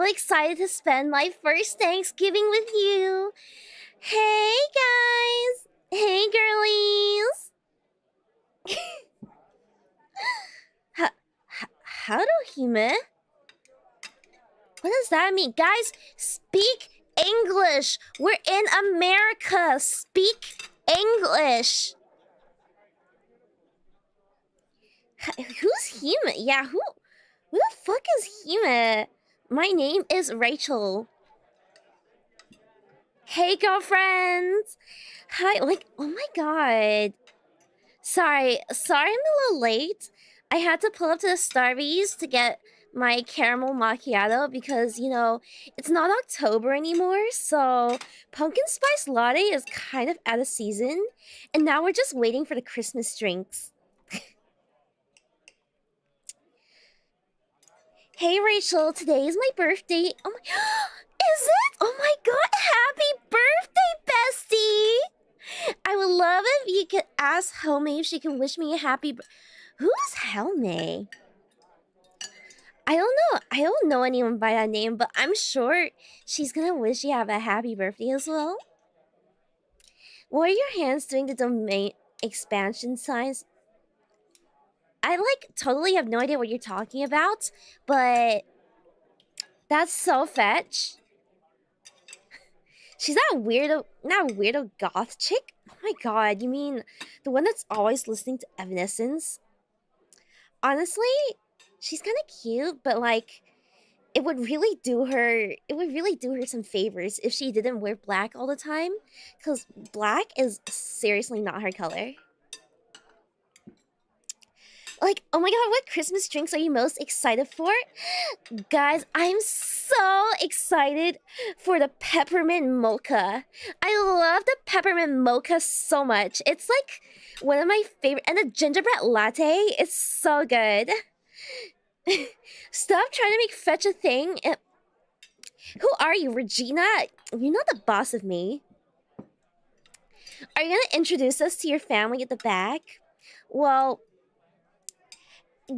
excited to spend my first Thanksgiving with you. Hey guys! Hey girlies! How do Hime? What does that mean? Guys, speak English! We're in America! Speak English! Who's Hime? Yeah, who the fuck is Hime? My name is Rachel. Hey, girlfriends! Hi, like, oh my god. Sorry, I'm a little late. I had to pull up to the Starbucks to get my caramel macchiato because, you know, it's not October anymore, so pumpkin spice latte is kind of out of season, and now we're just waiting for the Christmas drinks. Hey, Rachel, today is my birthday. Oh my... Is it? Oh my god, happy birthday, bestie! I would love if you could ask 𝐒𝐚𝐥 if she can wish me a happy... Who's 𝐒𝐚𝐥? I don't know anyone by that name, but I'm sure she's gonna wish you have a happy birthday as well. What are your hands doing the domain expansion signs? I totally have no idea what you're talking about, but that's so fetch. She's not a weirdo goth chick? Oh my god, you mean the one that's always listening to Evanescence? Honestly, she's kind of cute, but it would really do her some favors if she didn't wear black all the time, because black is seriously not her color. Oh my god, what Christmas drinks are you most excited for? Guys, I'm so excited for the peppermint mocha. I love the peppermint mocha so much. It's one of my favorite, and the gingerbread latte is so good. Stop trying to make fetch a thing. Who are you, Regina? You're not the boss of me. Are you gonna introduce us to your family at the back? Well,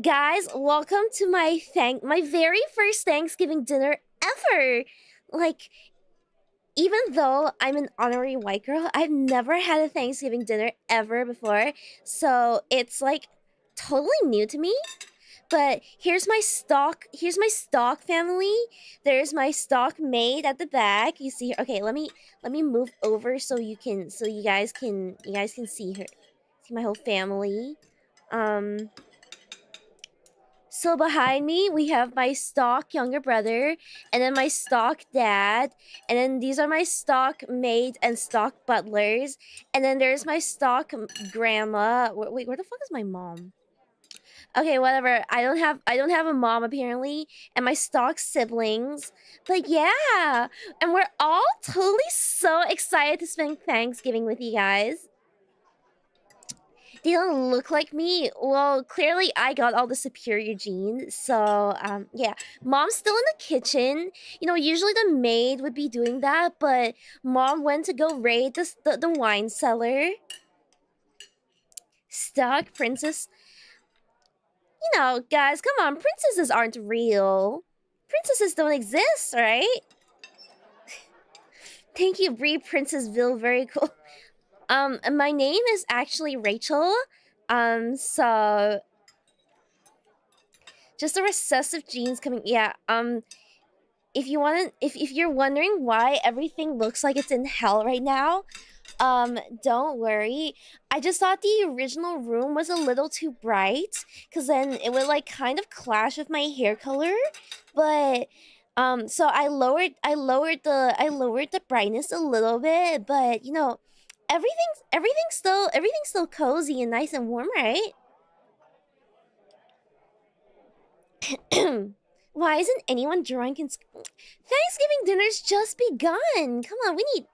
guys, welcome to my very first Thanksgiving dinner ever. Even though I'm an honorary white girl, I've never had a Thanksgiving dinner ever before, so it's totally new to me. But here's my stock family. There's my stock maid at the back. You see her. Okay, let me move over so you guys can see her. See my whole family. So behind me, we have my stock younger brother, and then my stock dad, and then these are my stock maid and stock butlers, and then there's my stock grandma. Wait, where the fuck is my mom? Okay, whatever. I don't have a mom apparently, and my stock siblings. But yeah, and we're all totally so excited to spend Thanksgiving with you guys. They don't look like me. Well, clearly I got all the superior genes. So, yeah. Mom's still in the kitchen. You know, usually the maid would be doing that, but Mom went to go raid the wine cellar. Stock princess. You know, guys, come on. Princesses aren't real. Princesses don't exist, right? Thank you, Bree Princessville. Very cool. My name is actually Rachel. So just the recessive genes coming. Yeah. If you're wondering why everything looks like it's in hell right now, don't worry. I just thought the original room was a little too bright, because then it would kind of clash with my hair color. But so I lowered the brightness a little bit, but you know, everything's still cozy and nice and warm, right? Why isn't anyone drunk in school? Thanksgiving dinner's just begun. Come on, we need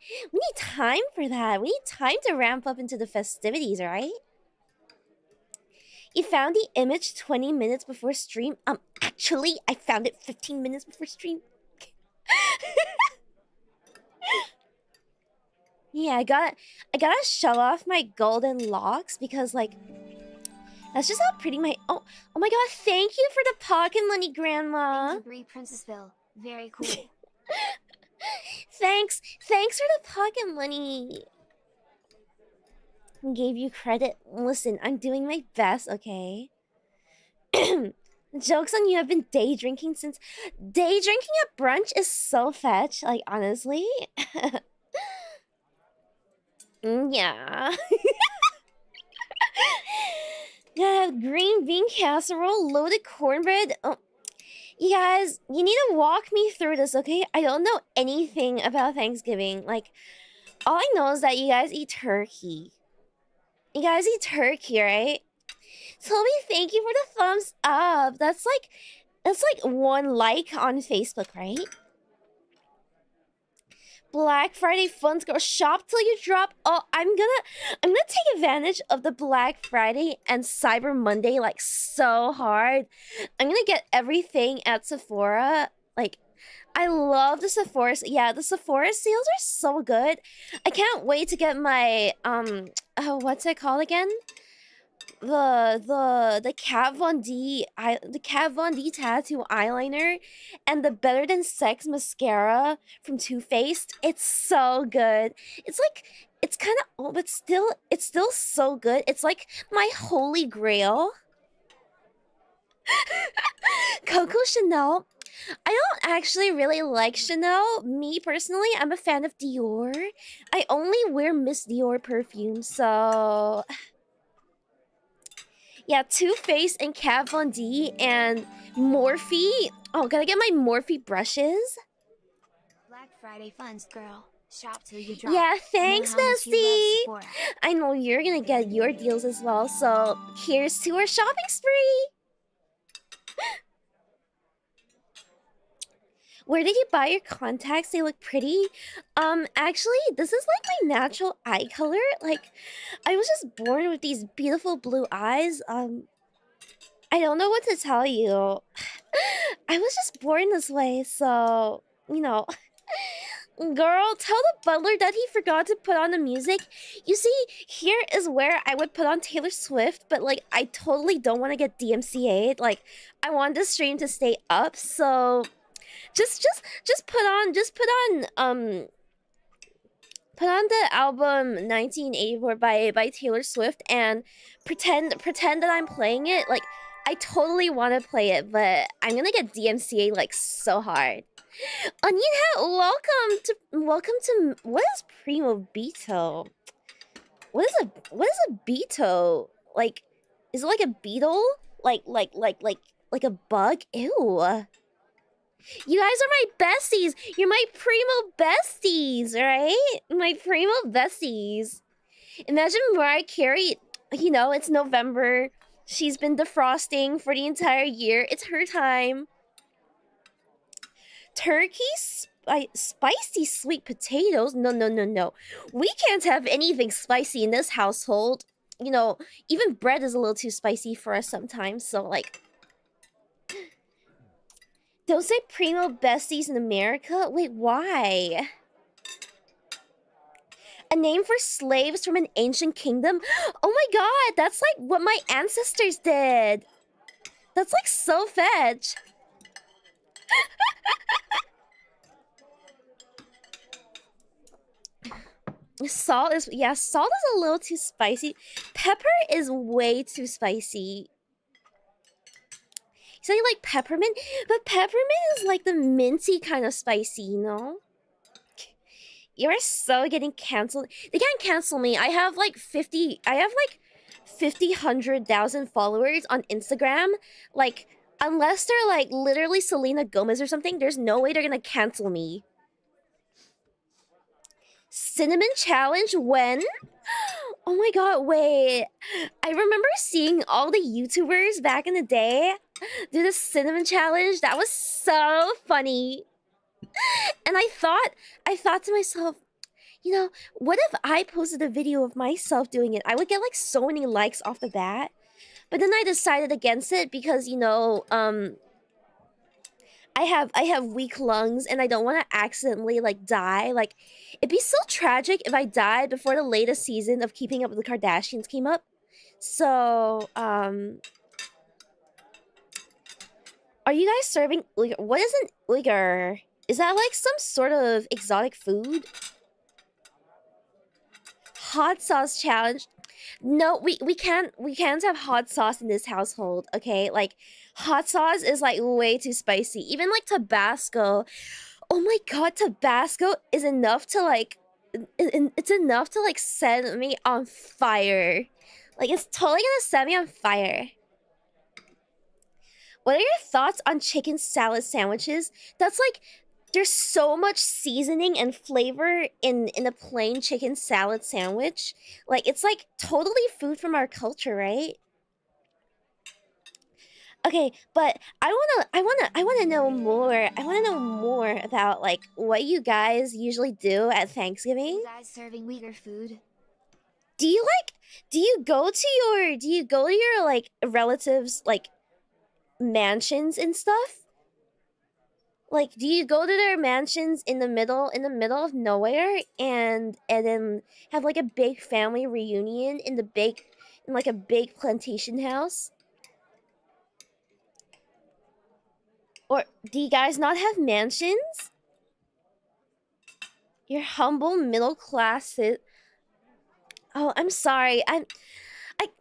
time for that. We need time to ramp up into the festivities, right? You found the image 20 minutes before stream. Actually, I found it 15 minutes before stream. Yeah, I gotta show off my golden locks because that's just how pretty my oh my god, thank you for the pocket money, Grandma. Thank you, Bree Princessville. Very cool. Thanks for the pocket money. Gave you credit. Listen, I'm doing my best, okay? Joke's on you, I've been day drinking since... Day drinking at brunch is so fetch, like, honestly. Yeah. Yeah, green bean casserole, loaded cornbread. Oh, you guys, you need to walk me through this, okay? I don't know anything about Thanksgiving. Like, all I know is that you guys eat turkey. You guys eat turkey, right? Toby, thank you for the thumbs up. That's like 1 like on Facebook, right? Black Friday funds, girl. Shop till you drop. Oh, I'm gonna take advantage of the Black Friday and Cyber Monday like so hard. I'm gonna get everything at Sephora. Like, I love the Sephora. Yeah, the Sephora sales are so good. I can't wait to get my what's it called again? The Kat Von D tattoo eyeliner and the Better Than Sex mascara from Too Faced. It's so good. It's like, it's kind of old, but it's still so good. It's like my holy grail. Coco Chanel. I don't actually really like Chanel. Me personally, I'm a fan of Dior. I only wear Miss Dior perfume, so yeah, Too Faced and Kat Von D and Morphe. Oh, gotta get my Morphe brushes. Black Friday funds, girl. Shop till you drop. Yeah, thanks, bestie. I know you're gonna get your deals as well, so here's to our shopping spree. Where did you buy your contacts? They look pretty. Actually, this is like my natural eye color. Like, I was just born with these beautiful blue eyes. I don't know what to tell you. I was just born this way, so, you know. Girl, tell the butler that he forgot to put on the music. You see, here is where I would put on Taylor Swift, but like, I totally don't want to get DMCA'd. Like, I want the stream to stay up, so just put on the album 1984 by Taylor Swift and pretend that I'm playing it. Like, I totally want to play it, but I'm gonna get DMCA like so hard. Onion Hat, welcome to what is Primo Beto? What is a Beto? Like, is it like a beetle? Like a bug? Ew. You guys are my besties. You're my primo besties, right? My primo besties. Imagine Mariah Carey, you know, it's November. She's been defrosting for the entire year. It's her time. Turkey, spicy sweet potatoes? No. We can't have anything spicy in this household. You know, even bread is a little too spicy for us sometimes, so like... Don't say primo besties in America? Wait, why? A name for slaves from an ancient kingdom? Oh my god, that's like what my ancestors did. That's like so fetch. Salt is a little too spicy. Pepper is way too spicy. So you like peppermint? But peppermint is like the minty kind of spicy, you know? You're so getting canceled. They can't cancel me. I have like 100,000 followers on Instagram. Like, unless they're like literally Selena Gomez or something, there's no way they're gonna cancel me. Cinnamon challenge when? Oh my god, wait. I remember seeing all the YouTubers back in the day do the cinnamon challenge. That was so funny. And I thought to myself, you know, what if I posted a video of myself doing it? I would get like so many likes off the bat. But then I decided against it because, you know, I have weak lungs and I don't want to accidentally like die. Like, it'd be so tragic if I died before the latest season of Keeping Up with the Kardashians came up. So, Are you guys serving what is an 𝐒𝐤? Is that like some sort of exotic food? Hot sauce challenge. No, we can't have hot sauce in this household, okay? Like hot sauce is like way too spicy. Even like Tabasco. Oh my god, Tabasco is enough to like it's enough to like set me on fire. Like it's totally gonna set me on fire. What are your thoughts on chicken salad sandwiches? That's like there's so much seasoning and flavor in a plain chicken salad sandwich. Like it's like totally food from our culture, right? Okay, but I wanna know more. I wanna know more about like what you guys usually do at Thanksgiving. You guys serving Uyghur food? Do you go to your like relatives like mansions and stuff? Like, do you go to their mansions in the middle of nowhere and then have like a big family reunion in like a big plantation house? Or do you guys not have mansions? You're humble middle class. Oh, I'm sorry.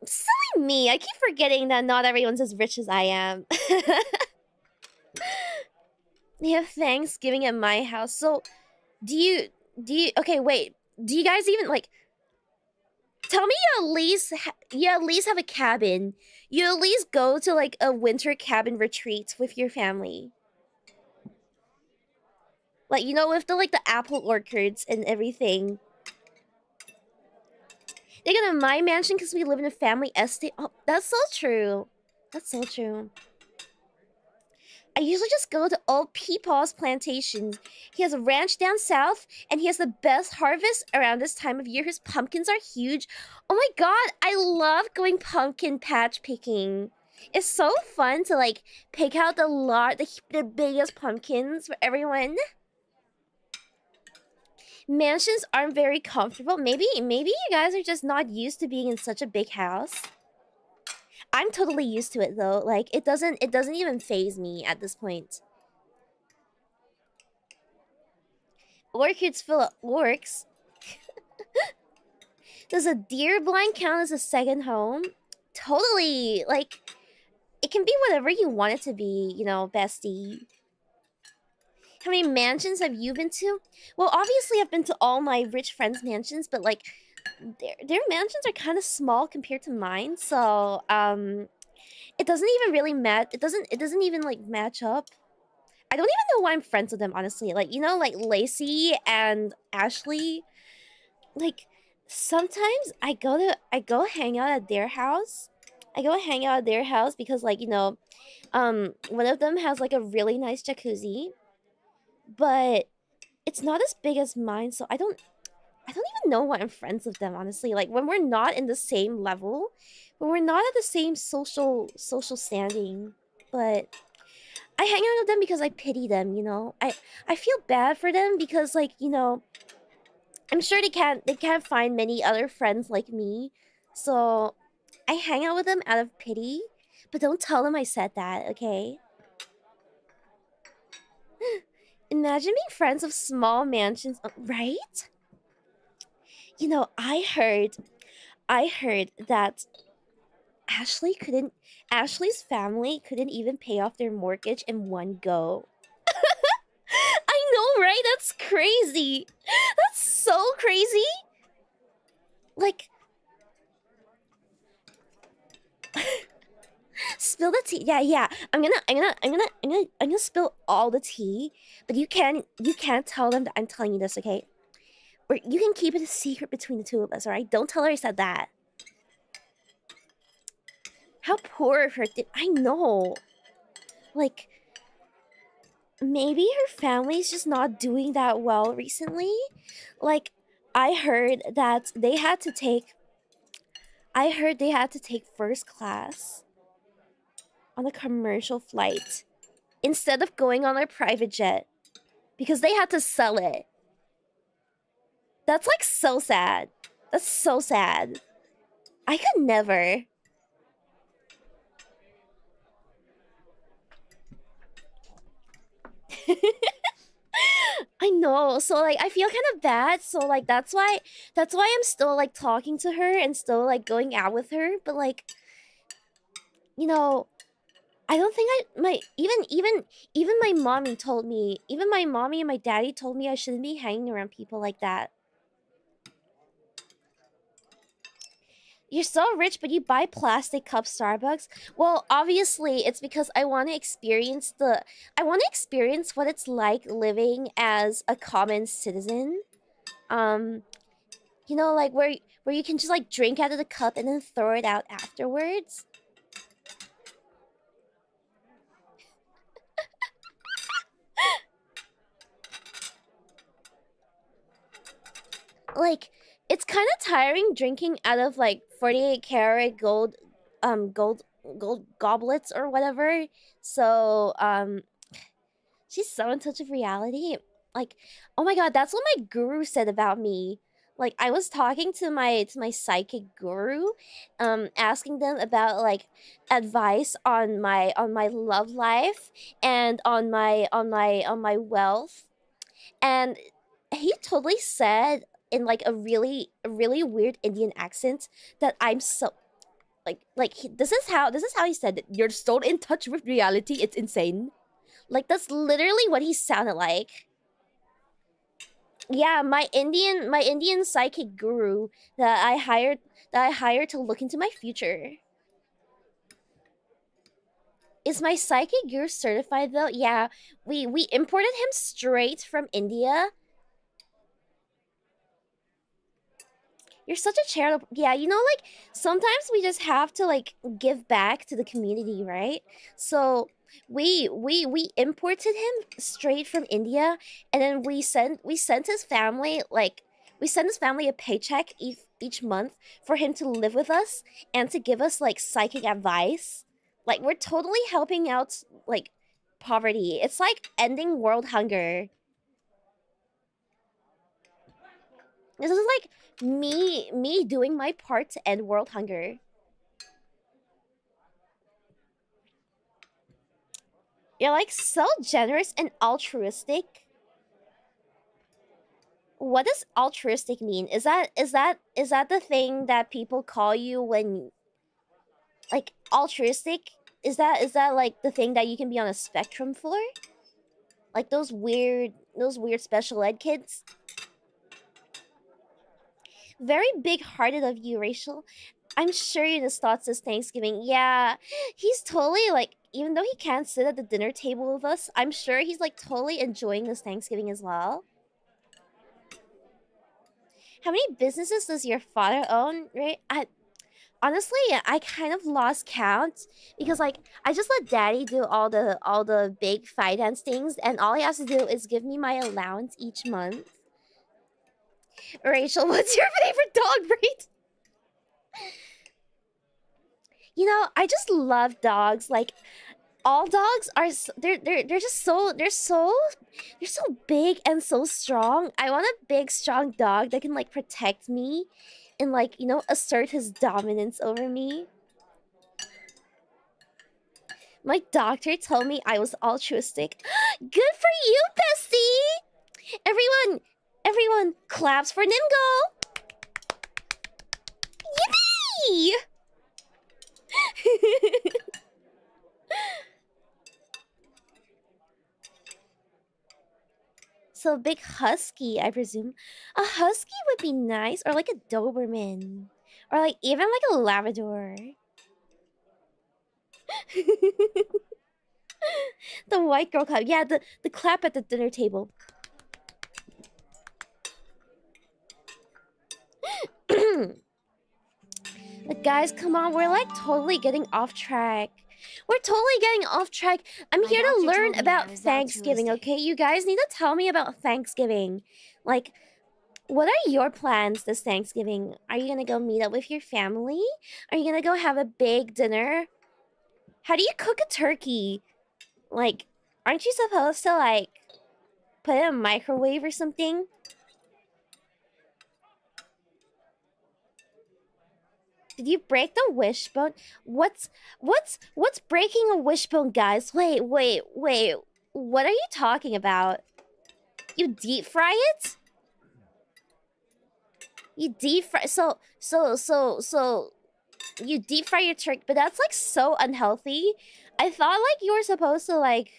Silly me. I keep forgetting that not everyone's as rich as I am. They have Thanksgiving at my house. So, do you okay, wait. Do you guys even like tell me you at least have a cabin. You at least go to like a winter cabin retreat with your family. Like, you know, with the apple orchards and everything. They got a my mansion because we live in a family estate. Oh, that's so true. That's so true. I usually just go to old Peepaw's plantations. He has a ranch down south, and he has the best harvest around this time of year. His pumpkins are huge. Oh my god, I love going pumpkin patch picking. It's so fun to like pick out the biggest pumpkins for everyone. Mansions aren't very comfortable. Maybe you guys are just not used to being in such a big house. I'm totally used to it though. Like it doesn't even faze me at this point. Orchids full of orcs. Does a deer blind count as a second home? Totally. Like it can be whatever you want it to be, you know, bestie. How many mansions have you been to? Well, obviously I've been to all my rich friends' mansions, but like their mansions are kind of small compared to mine, so it doesn't even really match. It doesn't even like match up. I don't even know why I'm friends with them, honestly. Like, you know, like Lacey and Ashley. Like sometimes I go hang out at their house. I go hang out at their house because like, you know, one of them has like a really nice jacuzzi, but it's not as big as mine, so I don't even know why I'm friends with them, honestly. Like when we're not in the same level, when we're not at the same social standing, but I hang out with them because I pity them, you know. I feel bad for them because like, you know, I'm sure they can't find many other friends like me. So I hang out with them out of pity, but don't tell them I said that, okay? Imagine being friends with small mansions, right? You know, I heard that Ashley's family couldn't even pay off their mortgage in one go. I know, right? That's crazy. That's so crazy. Like spill the tea. Yeah. I'm gonna spill all the tea, but you can't tell them that I'm telling you this, okay? Or you can keep it a secret between the two of us, alright? Don't tell her I said that. How poor of her I know. Like, maybe her family's just not doing that well recently. Like, I heard they had to take first class on a commercial flight instead of going on a private jet because they had to sell it. That's like so sad. That's so sad. I could never. I know. So like I feel kind of bad. So like that's why I'm still like talking to her and still like going out with her. But like, you know, I don't think my even my mommy told me, even my mommy and my daddy told me I shouldn't be hanging around people like that. You're so rich, but you buy plastic cup Starbucks? Well, obviously, it's because I want to experience what it's like living as a common citizen. Um, like where you can just like drink out of the cup and then throw it out afterwards. Like it's kind of tiring drinking out of like 48 karat gold goblets or whatever. So she's so in touch with reality. Like, oh my god, that's what my guru said about me. Like I was talking to my psychic guru, asking them about like advice on my love life and on my wealth. And he totally said in like a really weird Indian accent that I'm so this is how he said it. You're so in touch with reality, it's insane. Like that's literally what he sounded like. Yeah, my Indian psychic guru that I hired to look into my future. Is my psychic guru certified though? Yeah, we imported him straight from India. You're such a charitable. Yeah, like sometimes we just have to like give back to the community, right? So we imported him straight from India, and then we sent his family like we sent his family a paycheck each month for him to live with us and to give us like psychic advice. Like we're totally helping out like poverty. It's like ending world hunger. This is like me doing my part to end world hunger. You're like so generous and altruistic. What does altruistic mean? Is that the thing that people call you when like altruistic? Is that like the thing that you can be on a spectrum for? Like those weird special ed kids? Very big hearted of you, Rachel. I'm sure you just thought this Thanksgiving. Yeah, he's totally like, even though he can't sit at the dinner table with us, I'm sure he's like totally enjoying this Thanksgiving as well. How many businesses does your father own? Right? Honestly, I kind of lost count because like I just let daddy do all the big finance things, and all he has to do is give me my allowance each month. Rachel, what's your favorite dog breed? I just love dogs. Like all dogs are they're just they're so big and so strong. I want a big strong dog that can like protect me and like, assert his dominance over me. My doctor told me I was altruistic. Good for you, bestie. Everyone claps for Nimgo. Yippee! So a big husky, I presume. A husky would be nice, or like a Doberman, or like even like a Labrador. The white girl clap. Yeah, the clap at the dinner table. But guys, come on, we're like totally getting off track. We're totally getting off track. I'm My here to doctor learn told me I about was Thanksgiving, altruistic. okay? You guys need to tell me about Thanksgiving. Like, what are your plans this Thanksgiving? Are you gonna go meet up with your family? Are you gonna go have a big dinner? How do you cook a turkey? Like, aren't you supposed to, like, put it in a microwave or something? Did you break the wishbone? What's breaking a wishbone, guys? Wait. What are you talking about? You deep fry it? You deep fry so you deep fry your turkey, but that's like so unhealthy. I thought like you were supposed to like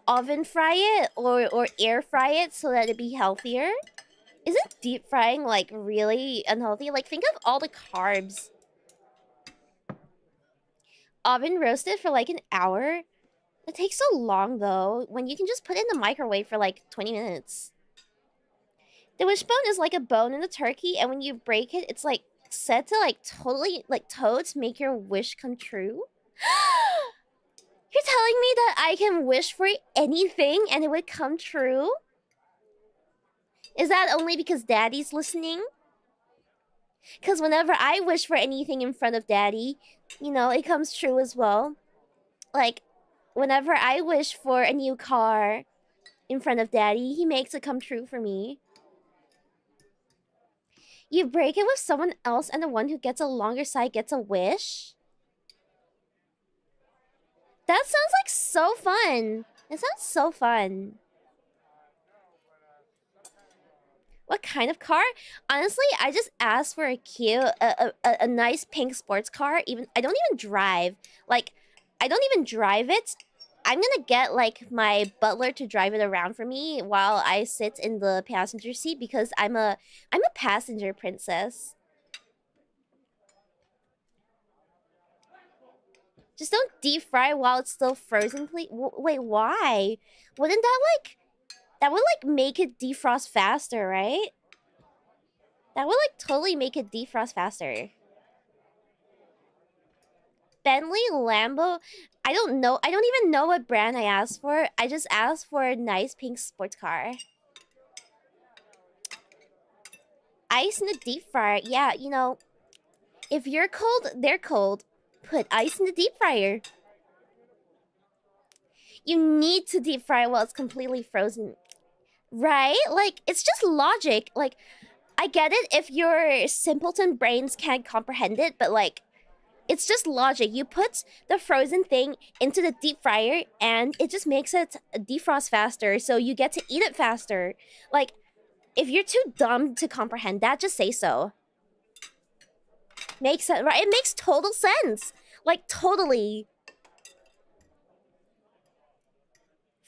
oven fry it or air fry it so that it'd be healthier. Isn't deep frying like really unhealthy? Like think of all the carbs. Oven roasted for like an hour. It takes so long though, when you can just put it in the microwave for like 20 minutes. The wishbone is like a bone in the turkey, and when you break it, it's like said to like totally like toads make your wish come true. You're telling me that I can wish for anything and it would come true? Is that only because Daddy's listening? Because whenever I wish for anything in front of Daddy, you know, it comes true as well. Like, whenever I wish for a new car in front of Daddy, he makes it come true for me. You break it with someone else and the one who gets a longer side gets a wish? That sounds like so fun. It sounds so fun. What kind of car? Honestly, I just asked for a cute, a nice pink sports car. I don't even drive. Like, I don't even drive it. I'm gonna get like my butler to drive it around for me while I sit in the passenger seat because I'm a passenger princess. Just don't deep fry while it's still frozen, please. Wait, why? Wouldn't that like... That would like make it defrost faster, right? That would like totally make it defrost faster. Bentley, Lambo... I don't know. I don't even know what brand I asked for. I just asked for a nice pink sports car. Ice in the deep fryer. Yeah, you know, if you're cold, they're cold. Put ice in the deep fryer. You need to deep fry while it's completely frozen. Right? Like, it's just logic. Like, I get it if your simpleton brains can't comprehend it, but like, it's just logic. You put the frozen thing into the deep fryer and it just makes it defrost faster, so you get to eat it faster. Like, if you're too dumb to comprehend that, just say so. Makes sense, right? It makes total sense. Like, totally.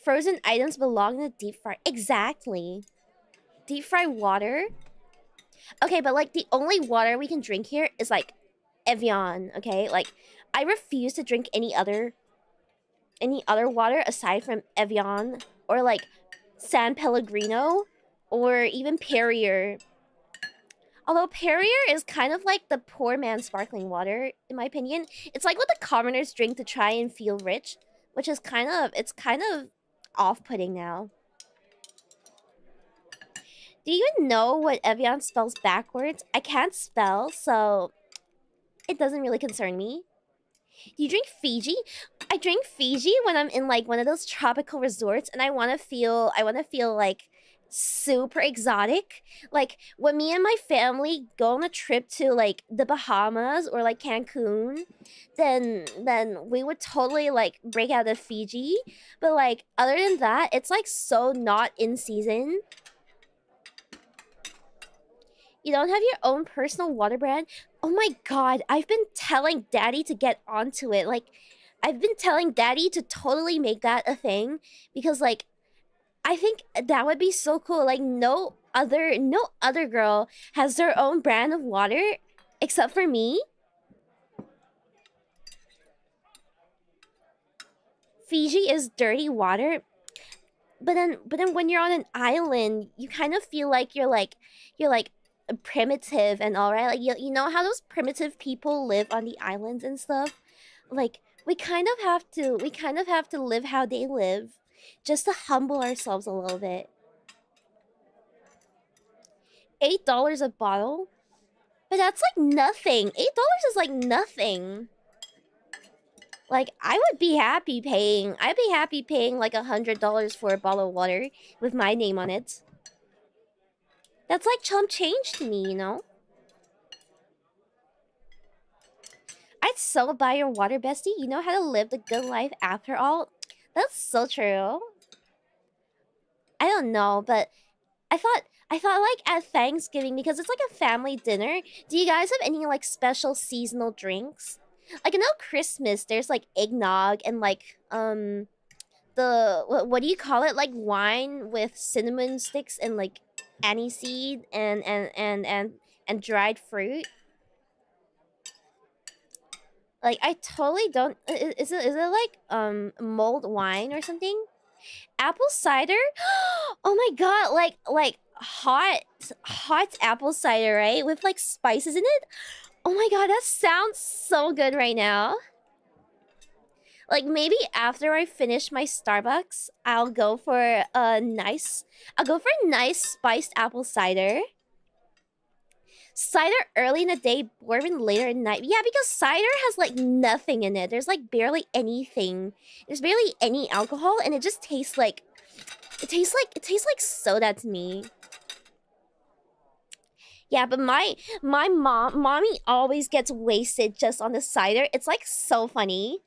Frozen items belong in the deep fryer. Exactly. Deep fry water. Okay, but like the only water we can drink here is like 𝐓𝐴N, okay? Like, I refuse to drink any other water aside from 𝐓𝐴N or like San Pellegrino or even Perrier. Although Perrier is kind of like the poor man's sparkling water, in my opinion. It's like what the commoners drink to try and feel rich, which is kind of off-putting now. Do you even know what 𝐓𝐴N spells backwards? I can't spell, so it doesn't really concern me. Do you drink Fiji? I drink Fiji when I'm in like one of those tropical resorts and I want to feel like super exotic. Like when me and my family go on a trip to like the Bahamas or like Cancun, then we would totally like break out of Fiji. But like other than that, it's like so not in season. You don't have your own personal water brand? Oh my god, I've been telling Daddy to get onto it. Like, I've been telling Daddy to totally make that a thing. Because, like, I think that would be so cool. Like, no other girl has their own brand of water except for me. Fiji is dirty water. But then when you're on an island, you kind of feel like you're like primitive and all, right? Like you know how those primitive people live on the islands and stuff. Like we kind of have to live how they live, just to humble ourselves a little bit. $8 a bottle, but that's like nothing. $8 is like nothing. Like I'd be happy paying like $100 for a bottle of water with my name on it. That's like chump change to me, you know? I'd so buy your water, bestie. You know how to live the good life after all. That's so true. I don't know, but I thought like at Thanksgiving, because it's like a family dinner, do you guys have any like special seasonal drinks? Like I know Christmas there's like eggnog and like the what do you call it? Like wine with cinnamon sticks and like aniseed and dried fruit. Like I totally don't is it like mulled wine or something? Apple cider? Oh my god, like hot apple cider, right? With like spices in it? Oh my god, that sounds so good right now. Like maybe after I finish my Starbucks, I'll go for a nice spiced apple cider. Cider early in the day, bourbon later at night. Yeah, because cider has like nothing in it. There's like barely anything. There's barely any alcohol, and it just tastes like soda to me. Yeah, but mommy always gets wasted just on the cider. It's like so funny.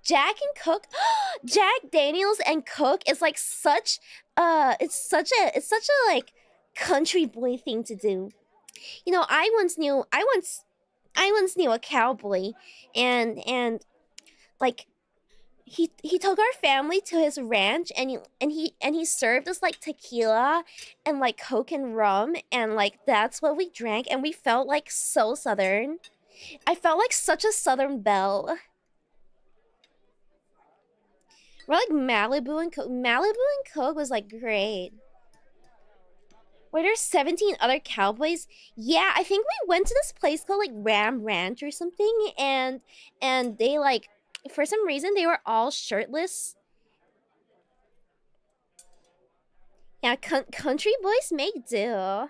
Jack and Coke, Jack Daniels and Coke is like it's such a like country boy thing to do. You know, I once knew a cowboy, and like he took our family to his ranch, and he served us like tequila and like Coke and rum, and like that's what we drank, and we felt like so southern. I felt like such a southern belle. We're like Malibu and Coke. Malibu and Coke was like great. Were there 17 other cowboys? Yeah, I think we went to this place called like Ram Ranch or something, and they like for some reason they were all shirtless. Yeah, country boys make do.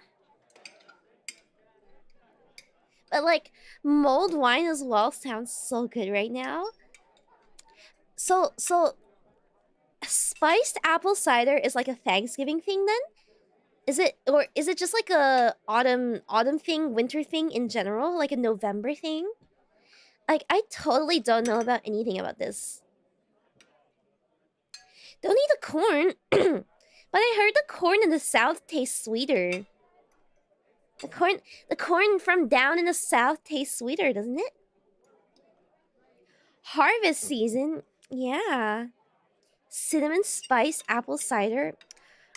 But like mulled wine as well sounds so good right now. So spiced apple cider is like a Thanksgiving thing then? Is it, or is it just like a autumn thing, winter thing in general, like a November thing? Like I totally don't know about anything about this. Don't eat the corn. But I heard the corn in the south tastes sweeter. The corn from down in the south tastes sweeter, doesn't it? Harvest season. Yeah. Cinnamon spice apple cider.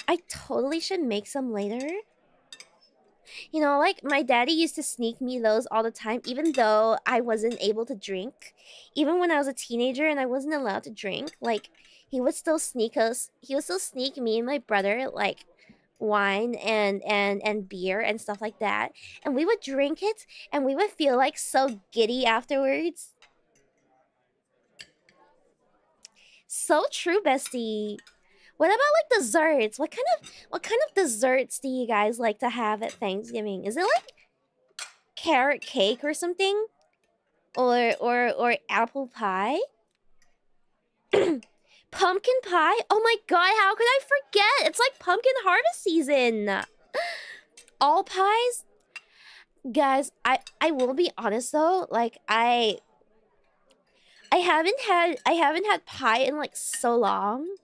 I totally should make some later. You know, like my daddy used to sneak me those all the time, even though I wasn't able to drink. Even when I was a teenager and I wasn't allowed to drink, like he would still sneak us. He would still sneak me and my brother like wine and beer and stuff like that, and we would drink it, and we would feel like so giddy afterwards. So true, bestie. What about like desserts? What kind of desserts do you guys like to have at Thanksgiving? Is it like carrot cake or something? Or apple pie? Pumpkin pie? Oh my god, how could I forget? It's like pumpkin harvest season. All pies? Guys, I will be honest though, like I haven't had pie in like so long.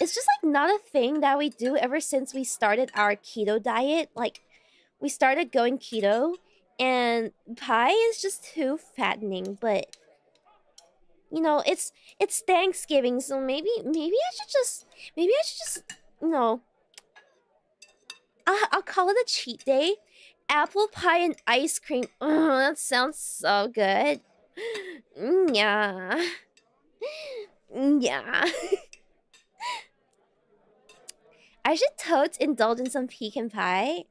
It's just like not a thing that we do ever since we started our keto diet. Like we started going keto, and pie is just too fattening, but you know, it's Thanksgiving, so maybe I should just you know, I'll call it a cheat day. Apple pie and ice cream. Oh, that sounds so good. Yeah. Yeah. I should totes indulge in some pecan pie.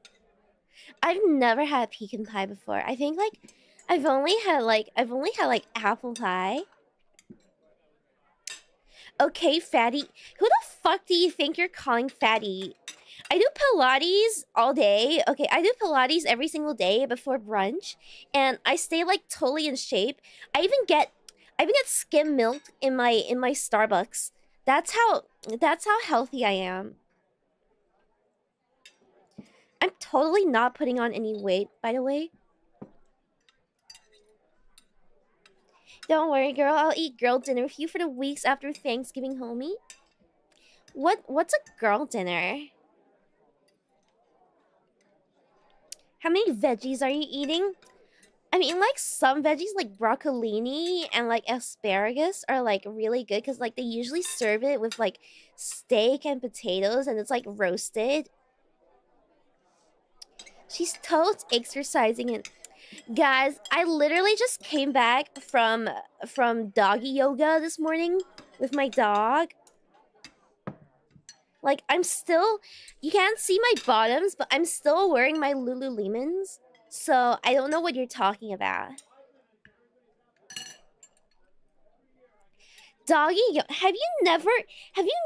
I've never had pecan pie before. I think like I've only had like apple pie. Okay, fatty. Who the fuck do you think you're calling fatty? I do Pilates all day. Okay, I do Pilates every single day before brunch, and I stay like totally in shape. I even get skim milk in my Starbucks. That's how healthy I am. I'm totally not putting on any weight, by the way. Don't worry, girl. I'll eat girl dinner with you for the weeks after Thanksgiving, homie. What's a girl dinner? How many veggies are you eating? I mean, like, some veggies, like broccolini and, like, asparagus are, like, really good. Because, like, they usually serve it with, like, steak and potatoes. And it's, like, roasted. She's totes exercising and... Guys, I literally just came back from doggy yoga this morning with my dog. Like, I'm still... You can't see my bottoms, but I'm still wearing my Lululemons. So, I don't know what you're talking about. Doggy yoga. Have you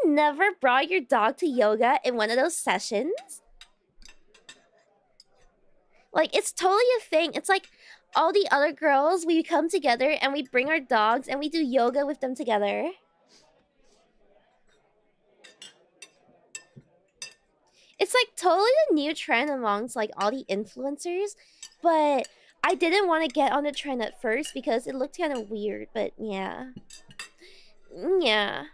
never brought your dog to yoga in one of those sessions? Like, it's totally a thing. It's like all the other girls, we come together and we bring our dogs and we do yoga with them together. It's like totally the new trend amongst like all the influencers, but I didn't want to get on the trend at first because it looked kind of weird, but yeah. Yeah.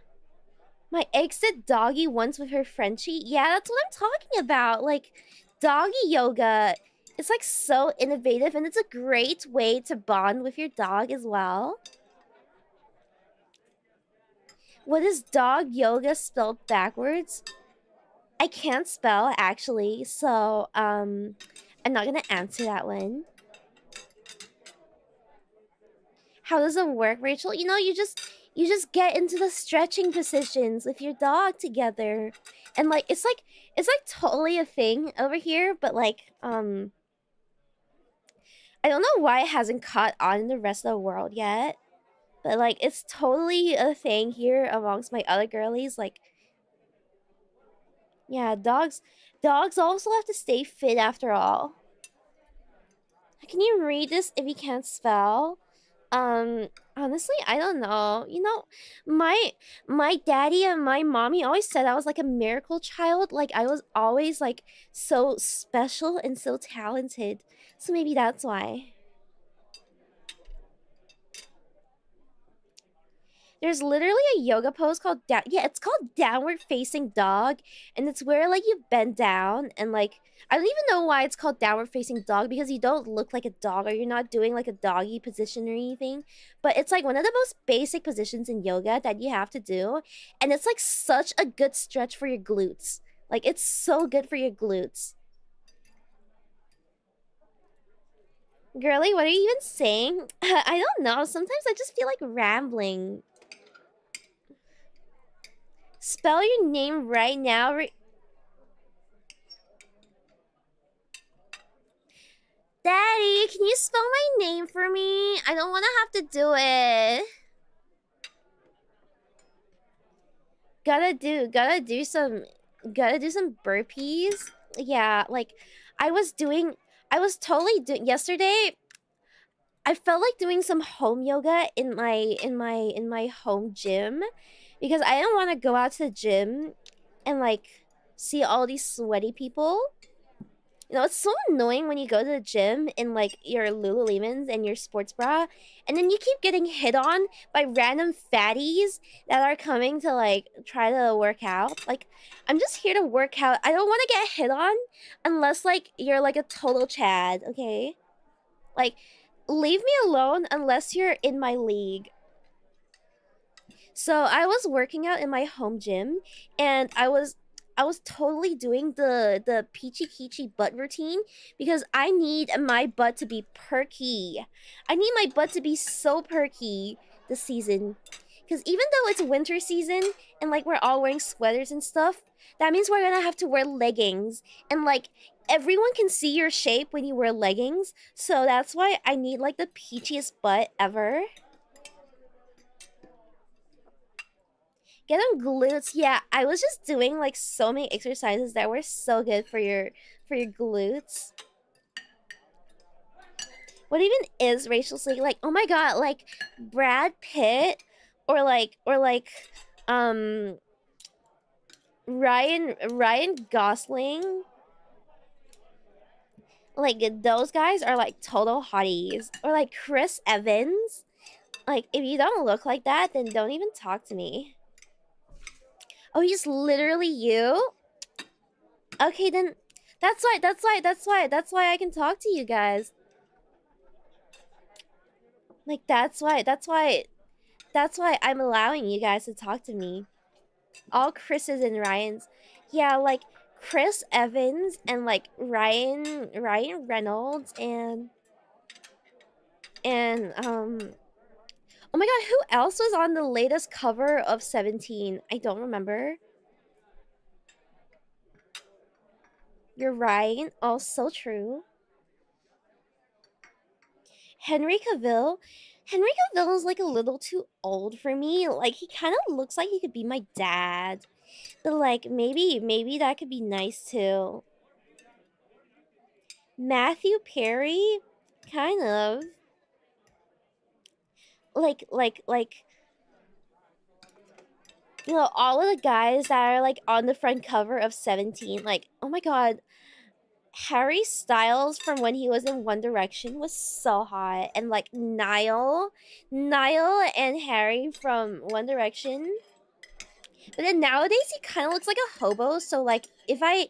My ex did doggy once with her Frenchie. Yeah, that's what I'm talking about. Like, doggy yoga, it's like so innovative and it's a great way to bond with your dog as well. What is dog yoga spelled backwards? I can't spell actually, so I'm not gonna answer that one. How does it work, Rachel? You know, you just get into the stretching positions with your dog together. And like it's like totally a thing over here, but like I don't know why it hasn't caught on in the rest of the world yet. But like it's totally a thing here amongst my other girlies. Like, yeah, dogs also have to stay fit after all. Can you read this if you can't spell? Honestly, I don't know. You know, my daddy and my mommy always said I was like a miracle child. Like I was always like so special and so talented. So maybe that's why. There's literally a yoga pose called it's called downward facing dog, and it's where like you bend down and like I don't even know why it's called downward facing dog because you don't look like a dog or you're not doing like a doggy position or anything, but it's like one of the most basic positions in yoga that you have to do, and it's like such a good stretch for your glutes. Like it's so good for your glutes. Girly, what are you even saying? I don't know. Sometimes I just feel like rambling. Spell your name right now. Daddy, can you spell my name for me? I don't want to have to do it. Gotta do some burpees. Yeah, like I was totally doing yesterday. I felt like doing some home yoga in my home gym because I didn't want to go out to the gym and like see all these sweaty people. You know, it's so annoying when you go to the gym in like your Lululemons and your sports bra, and then you keep getting hit on by random fatties that are coming to like try to work out. Like, I'm just here to work out. I don't want to get hit on unless like you're like a total Chad, okay? Like, leave me alone unless you're in my league. So I was working out in my home gym, and I was totally doing the peachy keechy butt routine because I need my butt to be perky. I need my butt to be so perky this season. Because even though it's winter season and like we're all wearing sweaters and stuff, that means we're gonna have to wear leggings. And like everyone can see your shape when you wear leggings. So that's why I need like the peachiest butt ever. Get them glutes. Yeah, I was just doing like so many exercises that were so good for your glutes. What even is Raeschelle'S League? Like, oh my god, like Brad Pitt or Ryan Gosling. Like those guys are like total hotties. Or like Chris Evans. Like, if you don't look like that, then don't even talk to me. Oh, he's literally you? Okay, then that's why I can talk to you guys. Like, that's why I'm allowing you guys to talk to me. All Chris's and Ryan's. Yeah, like Chris Evans and like Ryan Reynolds and oh my god, who else was on the latest cover of 17? I don't remember. You're right. Oh, so true. Henry Cavill. Henry Cavill is like a little too old for me. Like, he kind of looks like he could be my dad. But like, maybe that could be nice too. Matthew Perry, kind of. Like, you know, all of the guys that are like on the front cover of 17. Like, oh my god, Harry Styles from when he was in One Direction was so hot, and like Niall and Harry from One Direction. But then nowadays he kind of looks like a hobo. So like if I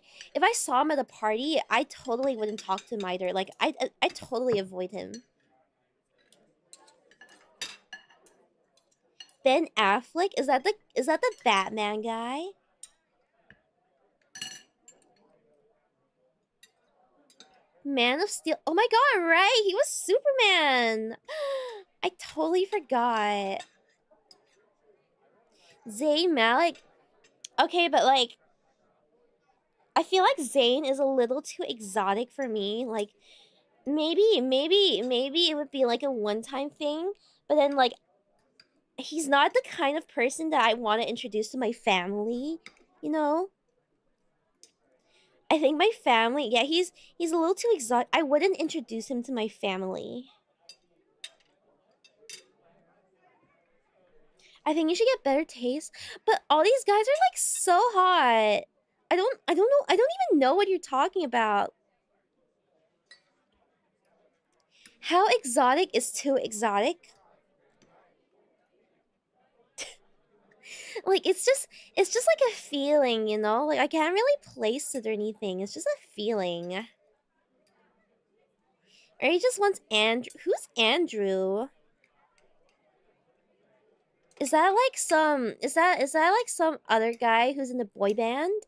saw him at a party, I totally wouldn't talk to him either. Like I totally avoid him. Ben Affleck, is that the Batman guy? Man of Steel. Oh my god, right? He was Superman. I totally forgot. Zayn Malik. Okay, but like I feel like Zayn is a little too exotic for me. Like maybe it would be like a one-time thing, but then like he's not the kind of person that I want to introduce to my family, you know? I think my family, yeah, he's a little too exotic. I wouldn't introduce him to my family. I think you should get better taste. But all these guys are like so hot. I don't know. I don't even know what you're talking about. How exotic is too exotic? Like it's just like a feeling, you know? Like I can't really place it or anything. It's just a feeling. Or he just wants Andrew. Who's Andrew? Is that like some like some other guy who's in the boy band?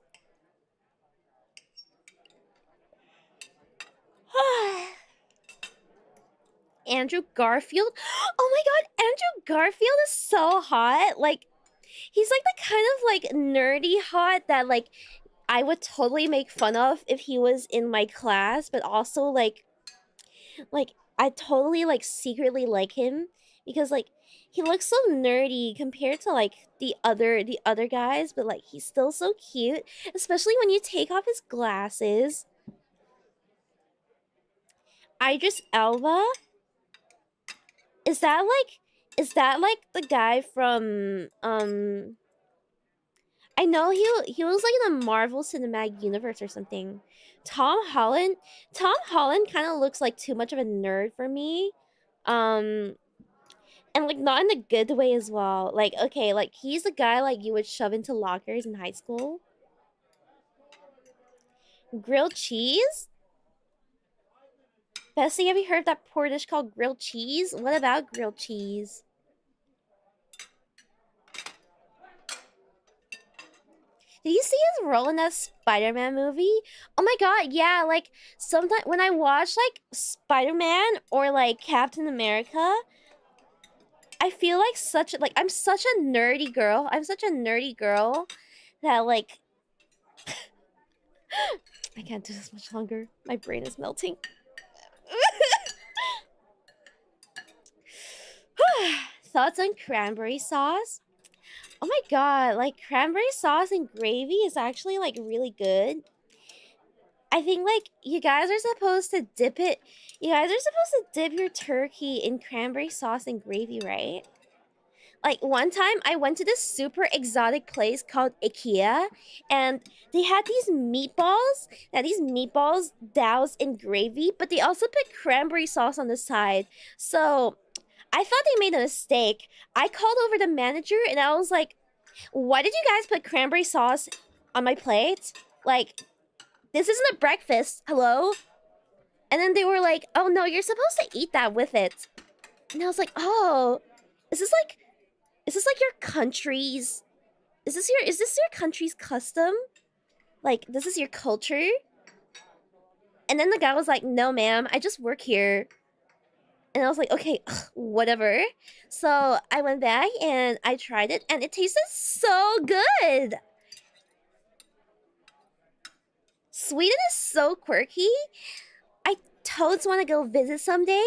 Andrew Garfield? Oh my god, Andrew Garfield is so hot. Like he's like the kind of like nerdy hot that like I would totally make fun of if he was in my class, but also like I totally like secretly like him because like he looks so nerdy compared to like the other guys, but like he's still so cute, especially when you take off his glasses. Idris Elba? Is that like the guy from I know he was like in the Marvel Cinematic Universe or something. Tom Holland kind of looks like too much of a nerd for me. Um and like not in a good way as well. Like okay, like he's the guy like you would shove into lockers in high school. Grilled cheese? Bessie, have you heard of that poor dish called grilled cheese? What about grilled cheese? Did you see his role in that Spider-Man movie? Oh my god, yeah, like sometimes when I watch like Spider-Man or like Captain America, I feel like I'm such a nerdy girl. I'm such a nerdy girl that like I can't do this much longer. My brain is melting. Thoughts on cranberry sauce? Oh my god, like cranberry sauce and gravy is actually like really good. I think like you guys are supposed to dip it. You guys are supposed to dip your turkey in cranberry sauce and gravy, right? Like one time I went to this super exotic place called IKEA and they had these meatballs. Now these meatballs doused in gravy, but they also put cranberry sauce on the side. So I thought they made a mistake. I called over the manager and I was like, why did you guys put cranberry sauce on my plate? Like, this isn't a breakfast. Hello? And then they were like, oh no, you're supposed to eat that with it. And I was like, oh, is this like your country's, is this your country's custom? Like, this is your culture? And then the guy was like, no, ma'am, I just work here. And I was like, okay, whatever. So I went back and I tried it, and it tasted so good. Sweden is so quirky. I totes want to go visit someday,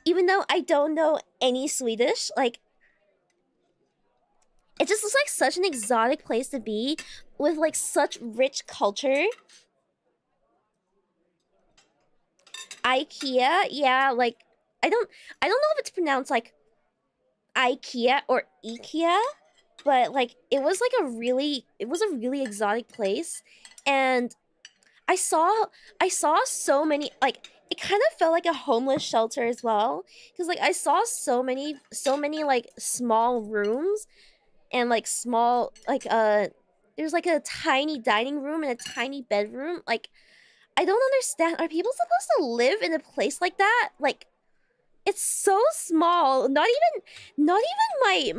even though I don't know any Swedish. Like, it just looks like such an exotic place to be with like such rich culture. IKEA, yeah, like I don't know if it's pronounced like IKEA or IKEA, but like it was a really exotic place, and I saw so many, like, it kind of felt like a homeless shelter as well, because like I saw so many like small rooms, and like small like there's like a tiny dining room and a tiny bedroom. Like, I don't understand, are people supposed to live in a place like that? Like, it's so small. Not even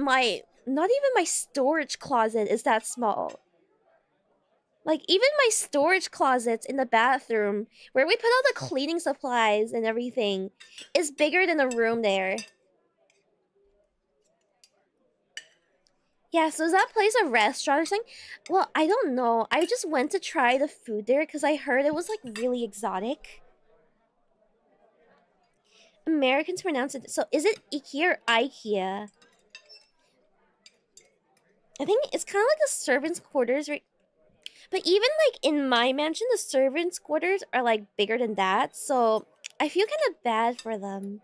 my storage closet is that small. Like, even my storage closets in the bathroom, where we put all the cleaning supplies and everything, is bigger than the room there. Yeah, so is that place a restaurant or something? Well, I don't know. I just went to try the food there because I heard it was like really exotic. Americans pronounce it. So is it IKEA or IKEA? I think it's kind of like a servant's quarters, right? But even like in my mansion, the servants' quarters are like bigger than that, so I feel kind of bad for them.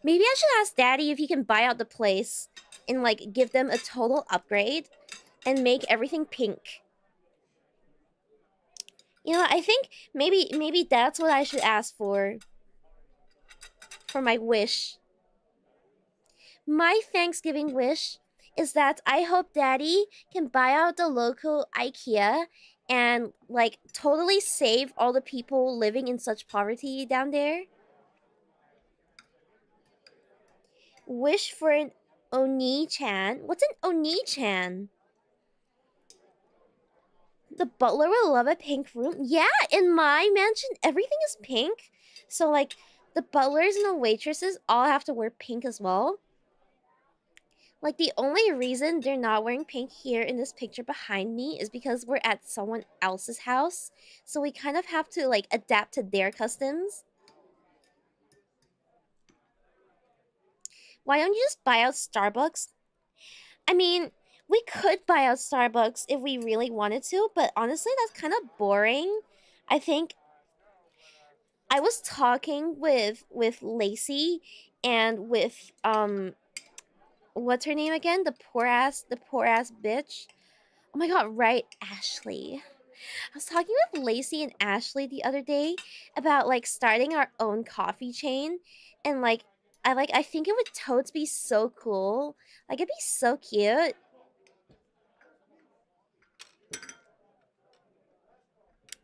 Maybe I should ask Daddy if he can buy out the place and like give them a total upgrade and make everything pink. You know, I think maybe that's what I should ask for my wish. My Thanksgiving wish is that I hope Daddy can buy out the local IKEA and like totally save all the people living in such poverty down there. Wish for an Oni-chan. What's an Oni-chan? The butler will love a pink room. Yeah, in my mansion, everything is pink. So like the butlers and the waitresses all have to wear pink as well. Like, the only reason they're not wearing pink here in this picture behind me is because we're at someone else's house. So we kind of have to, like, adapt to their customs. Why don't you just buy out Starbucks? I mean, we could buy out Starbucks if we really wanted to, but honestly, that's kind of boring. I think I was talking with Lacey and with, what's her name again? The poor ass bitch. Oh my god, right, Ashley. I was talking with Lacey and Ashley the other day about like starting our own coffee chain, and like I think it would totes be so cool. Like, it'd be so cute.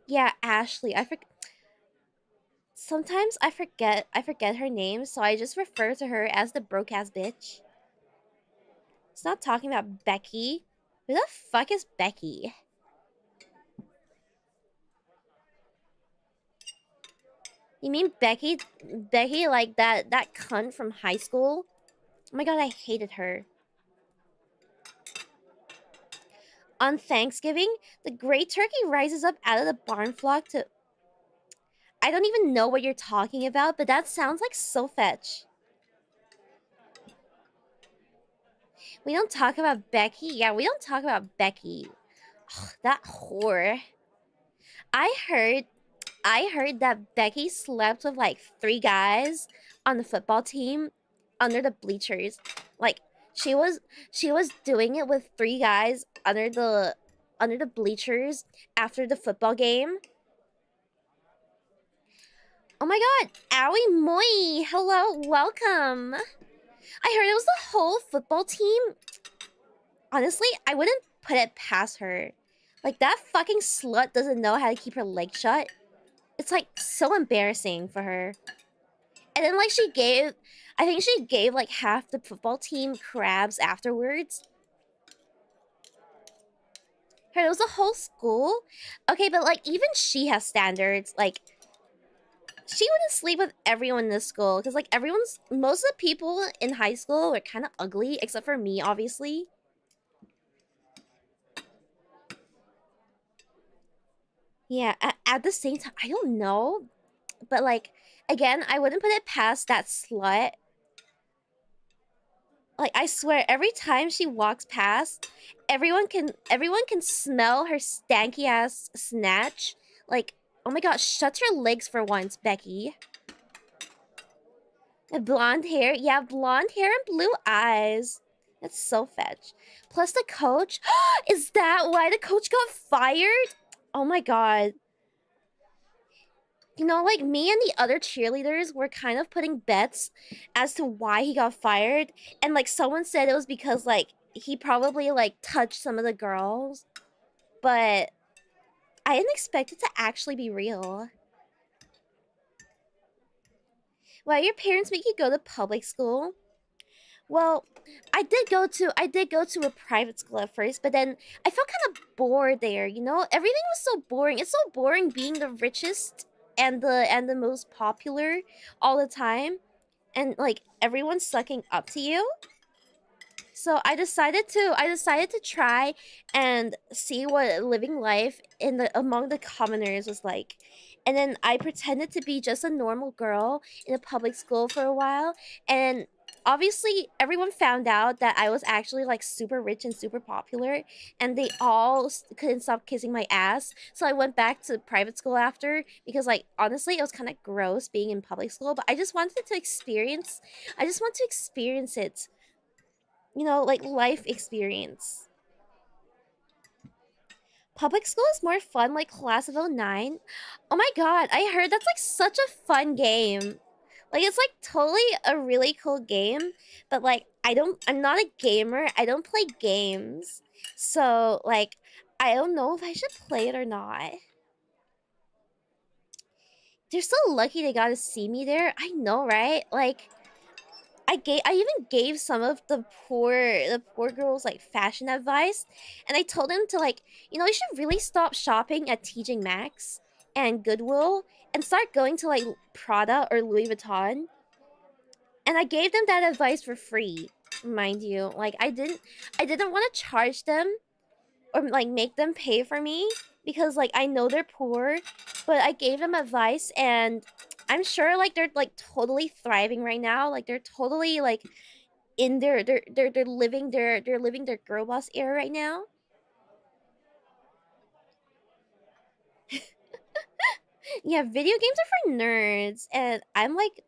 Yeah, Ashley. Sometimes I forget her name, so I just refer to her as the broke ass bitch. It's not talking about Becky. Who the fuck is Becky? You mean Becky? Becky, like that cunt from high school? Oh my god, I hated her. On Thanksgiving, the great turkey rises up out of the barn flock to... I don't even know what you're talking about, but that sounds like so fetch. We don't talk about Becky? Yeah, we don't talk about Becky. Ugh, that whore. I heard that Becky slept with like 3 guys on the football team under the bleachers. Like, she was doing it with 3 guys under the bleachers after the football game. Oh my god, 𝐒𝐴𝐚, hello, welcome. I heard it was the whole football team. Honestly, I wouldn't put it past her. Like, that fucking slut doesn't know how to keep her leg shut. It's like so embarrassing for her. And then like I think she gave like half the football team crabs afterwards. Heard it was a whole school. Okay, but like even she has standards. Like she wouldn't sleep with everyone in this school because like most of the people in high school were kind of ugly except for me, obviously. Yeah, at the same time, I don't know, but like again, I wouldn't put it past that slut. Like I swear, every time she walks past, everyone can smell her stanky ass snatch. Like, oh my god, shut your legs for once, Becky. Blonde hair, yeah, blonde hair and blue eyes. That's so fetch. Plus the coach. Is that why the coach got fired? Oh my god. You know, like me and the other cheerleaders were kind of putting bets as to why he got fired, and like someone said it was because like he probably like touched some of the girls, but I didn't expect it to actually be real. Why your parents make you go to public school? Well, I did go to a private school at first, but then I felt kind of bored there, you know? Everything was so boring. It's so boring being the richest and the most popular all the time and like everyone's sucking up to you. So I decided to try and see what living life in the among the commoners was like. And then I pretended to be just a normal girl in a public school for a while, and obviously everyone found out that I was actually like super rich and super popular, and they all couldn't stop kissing my ass. So I went back to private school after because like honestly it was kind of gross being in public school, but I just want to experience it, you know, like life experience. Public school is more fun, like Class of '09. Oh my god, I heard that's like such a fun game. Like it's like totally a really cool game, but like I'm not a gamer. I don't play games. So like I don't know if I should play it or not. They're so lucky they got to see me there. I know, right? Like I even gave some of the poor girls like fashion advice, and I told them to like, you know, you should really stop shopping at 𝐃𝐨𝐧𝐚𝐥 and Goodwill and start going to like Prada or Louis Vuitton. And I gave them that advice for free, mind you. Like I didn't want to charge them or like make them pay for me because like I know they're poor, but I gave them advice, and I'm sure like they're like totally thriving right now. Like they're totally like in they're living their girl boss era right now. Yeah, video games are for nerds, and I'm like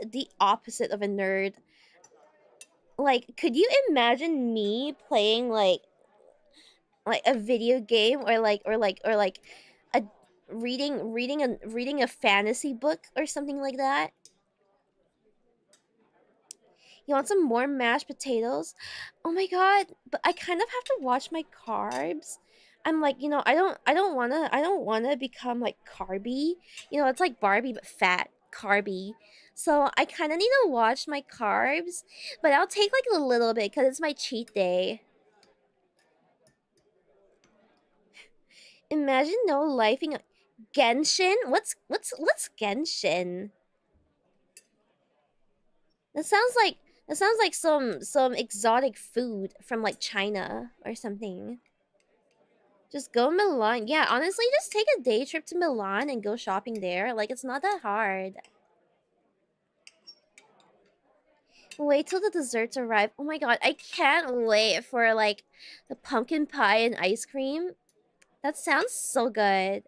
the opposite of a nerd. Like, could you imagine me playing like a video game or like a reading a fantasy book or something like that? You want some more mashed potatoes? Oh my god, but I kind of have to watch my carbs. I'm like, you know, I don't wanna become like carby. You know, it's like Barbie but fat, carby. So I kind of need to watch my carbs, but I'll take like a little bit because it's my cheat day. Imagine no lifing Genshin? What's Genshin? That sounds like some exotic food from like China or something. Just go Milan. Yeah, honestly, just take a day trip to Milan and go shopping there. Like it's not that hard. Wait till the desserts arrive. Oh my god, I can't wait for like the pumpkin pie and ice cream. That sounds so good.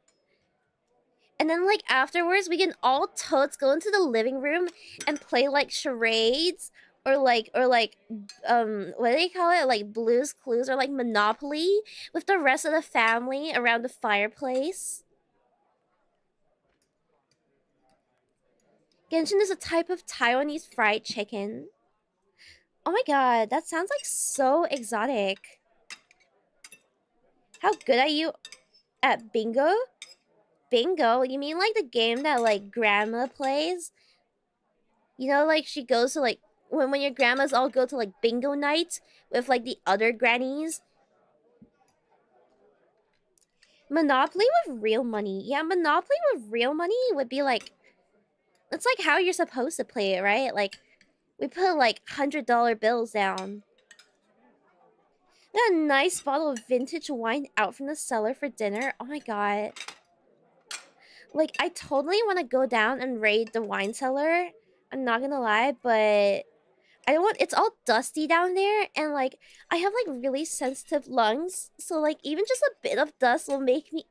And then like afterwards we can all totes go into the living room and play like charades or like what do they call it? Like Blues Clues or like Monopoly with the rest of the family around the fireplace. Genshin is a type of Taiwanese fried chicken. Oh my god, that sounds like so exotic. How good are you at bingo? Bingo? You mean like the game that like grandma plays? You know, like she goes to like when your grandmas all go to like bingo night with like the other grannies. Monopoly with real money. Yeah, Monopoly with real money would be like, it's like how you're supposed to play it, right? Like we put like $100 bills down. Got a nice bottle of vintage wine out from the cellar for dinner. Oh my god. Like, I totally want to go down and raid the wine cellar. I'm not gonna lie, but I don't want. It's all dusty down there, and like, I have like really sensitive lungs, so like, even just a bit of dust will make me.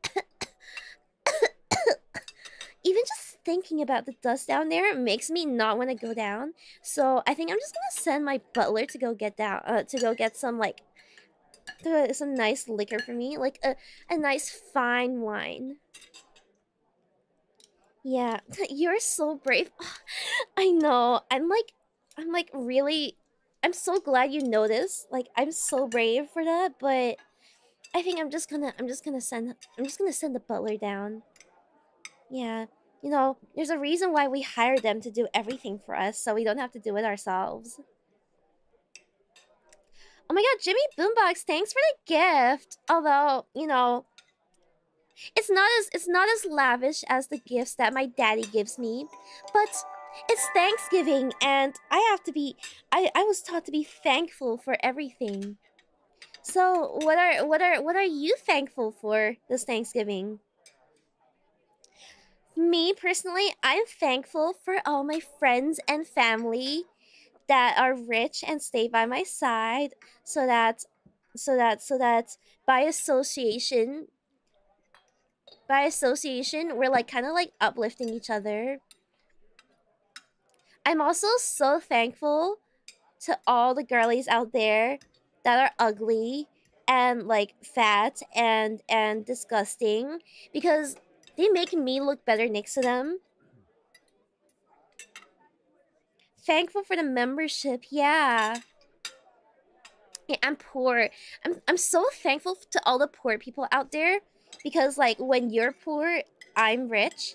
Even just thinking about the dust down there makes me not want to go down. So I think I'm just gonna send my butler to go get down, to go get some like, some nice liquor for me, like a nice fine wine. Yeah, you're so brave. I know. I'm like really I'm so glad you noticed. Like I'm so brave for that, but I think I'm just gonna send the butler down. Yeah. You know, there's a reason why we hire them to do everything for us, so we don't have to do it ourselves. Oh my god, Jimmy Boombox, thanks for the gift. Although, you know, it's not as lavish as the gifts that my daddy gives me, but it's Thanksgiving and I was taught to be thankful for everything. So what are you thankful for this Thanksgiving? Me personally, I'm thankful for all my friends and family that are rich and stay by my side so that so that by association we're like kind of like uplifting each other. I'm also so thankful to all the girlies out there that are ugly and like fat and disgusting because they make me look better next to them. Thankful for the membership, yeah. Yeah, I'm poor. I'm so thankful to all the poor people out there because like when you're poor, I'm rich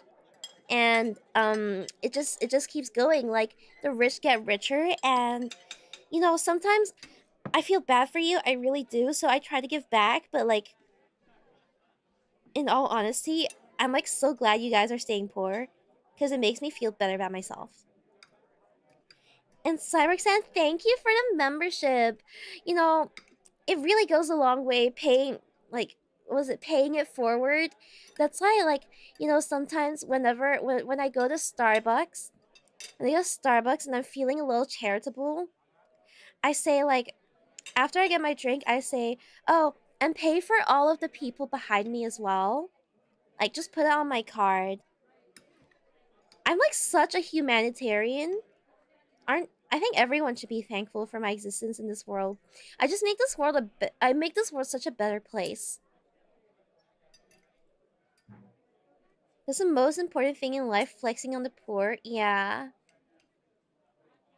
and it just keeps going. Like the rich get richer and you know, sometimes I feel bad for you. I really do. So I try to give back, but like in all honesty, I'm like so glad you guys are staying poor because it makes me feel better about myself. And Cyberxan, thank you for the membership. You know, it really goes a long way paying like was it paying it forward. That's why like, you know, sometimes when I go to Starbucks, when I go to Starbucks and I'm feeling a little charitable, I say like after I get my drink, I say, "Oh, and pay for all of the people behind me as well." Like just put it on my card. I'm like such a humanitarian. Aren't I think everyone should be thankful for my existence in this world. I just make this world I make this world such a better place. That's the most important thing in life, flexing on the poor. Yeah.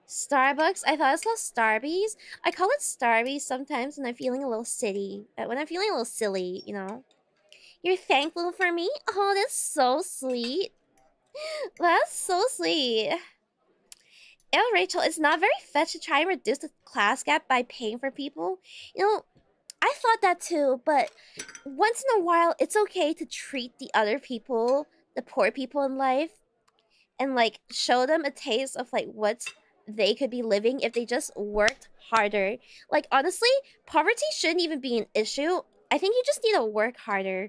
Starbucks? I thought it was called Starbies. I call it Starbies sometimes when I'm feeling a little silly. When I'm feeling a little silly, you know. You're thankful for me? Oh, that's so sweet. That's so sweet. Ew, Rachel, it's not very fetch to try and reduce the class gap by paying for people. You know, I thought that too, but once in a while, it's okay to treat the other people, the poor people in life, and like show them a taste of like what they could be living if they just worked harder. Like honestly, poverty shouldn't even be an issue. I think you just need to work harder.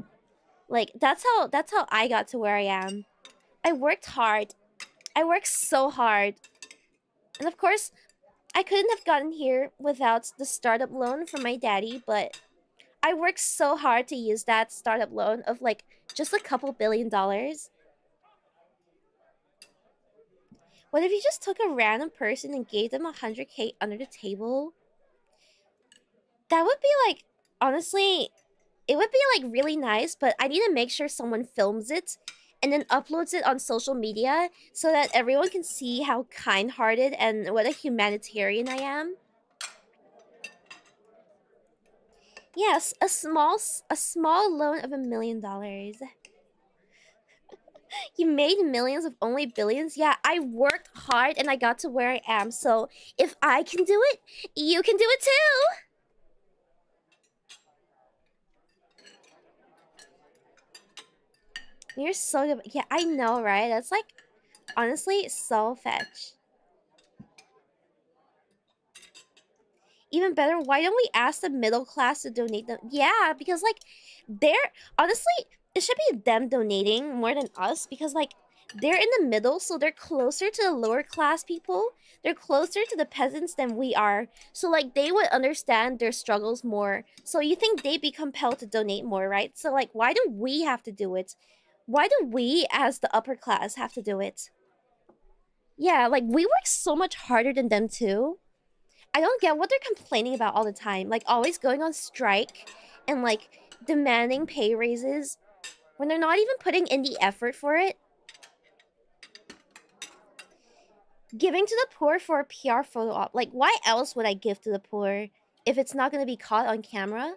Like that's how I got to where I am. I worked hard. I worked so hard. And of course, I couldn't have gotten here without the startup loan from my daddy, but I worked so hard to use that startup loan of like just a couple $1 billion. What if you just took a random person and gave them 100K under the table? That would be like, honestly, it would be like really nice, but I need to make sure someone films it and then uploads it on social media so that everyone can see how kind-hearted and what a humanitarian I am. Yes, a small loan of $1 million. You made millions of only billions? Yeah, I worked hard and I got to where I am. So if I can do it, you can do it too. You're so good. Yeah, I know, right? That's like, honestly, so fetch. Even better, why don't we ask the middle class to donate them? Yeah, because like, they're honestly, it should be them donating more than us because like, they're in the middle, so they're closer to the lower class people. They're closer to the peasants than we are. So like, they would understand their struggles more. So you think they'd be compelled to donate more, right? So like, why do we have to do it? Why do we, as the upper class, have to do it? Yeah, like, we work so much harder than them too. I don't get what they're complaining about all the time. Like, always going on strike and, like, demanding pay raises when they're not even putting in the effort for it. Giving to the poor for a PR photo op. Like, why else would I give to the poor if it's not going to be caught on camera?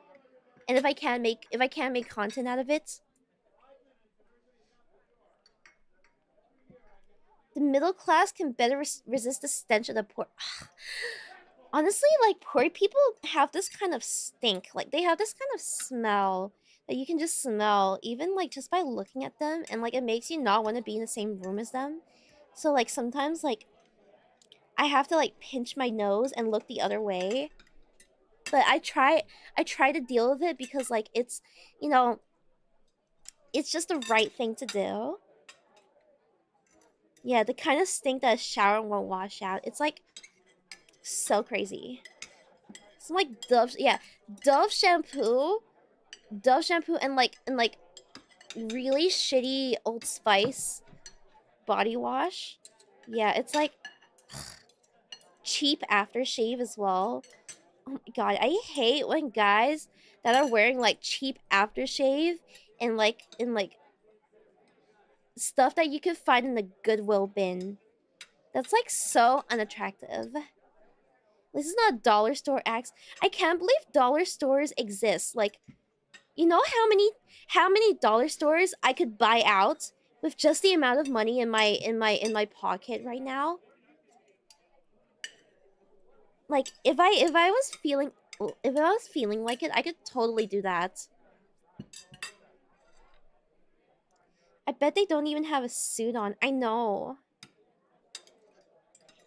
And if I can't make content out of it? The middle class can better resist the stench of the poor. Honestly, like, poor people have this kind of stink. Like, they have this kind of smell that you can just smell, even, like, just by looking at them. And, like, it makes you not want to be in the same room as them. So, like, sometimes, like, I have to, like, pinch my nose and look the other way. But I try to deal with it because, like, it's, you know, it's just the right thing to do. Yeah, the kind of stink that a shower won't wash out. It's, like, so crazy. Some, like, Dove, yeah, Dove shampoo and like really shitty Old Spice body wash. Yeah, it's like cheap aftershave as well. Oh my god, I hate when guys that are wearing like cheap aftershave and like stuff that you could find in the Goodwill bin. That's like so unattractive. This is not a dollar store axe. I can't believe dollar stores exist. Like, you know how many dollar stores I could buy out with just the amount of money in my pocket right now? Like, if I was feeling like it, I could totally do that. I bet they don't even have a suit on. I know.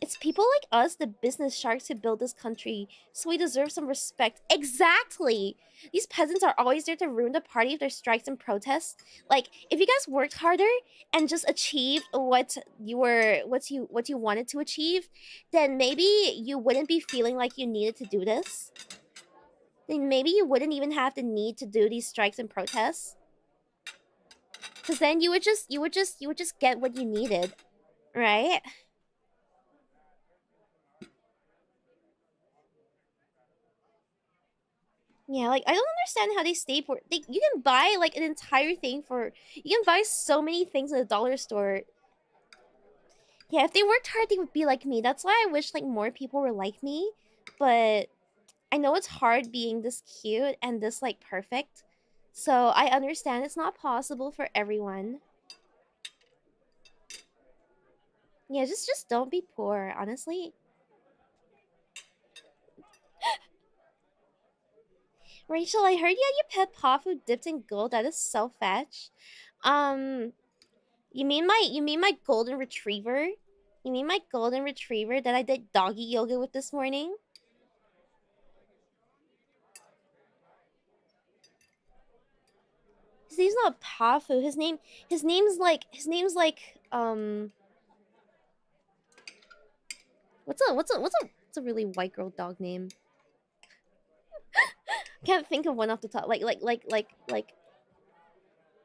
It's people like us, the business sharks, who build this country, so we deserve some respect. Exactly! These peasants are always there to ruin the party of their strikes and protests. Like, if you guys worked harder and just achieved what you wanted to achieve, then maybe you wouldn't be feeling like you needed to do this. Then maybe you wouldn't even have the need to do these strikes and protests. Cause then you would just get what you needed, right? Yeah, like, I don't understand how they stay for. You can buy like an entire thing for. You can buy so many things in a dollar store. Yeah, if they worked hard, they would be like me. That's why I wish like more people were like me. But I know it's hard being this cute and this like perfect. So I understand it's not possible for everyone. Yeah, just don't be poor, honestly. Rachel, I heard you had your pet paw food dipped in gold. That is so fetch. Um, you mean my golden retriever? You mean my golden retriever that I did doggy yoga with this morning? His name's not Pafu. His name's like what's a really white girl dog name? Can't think of one off the top. Like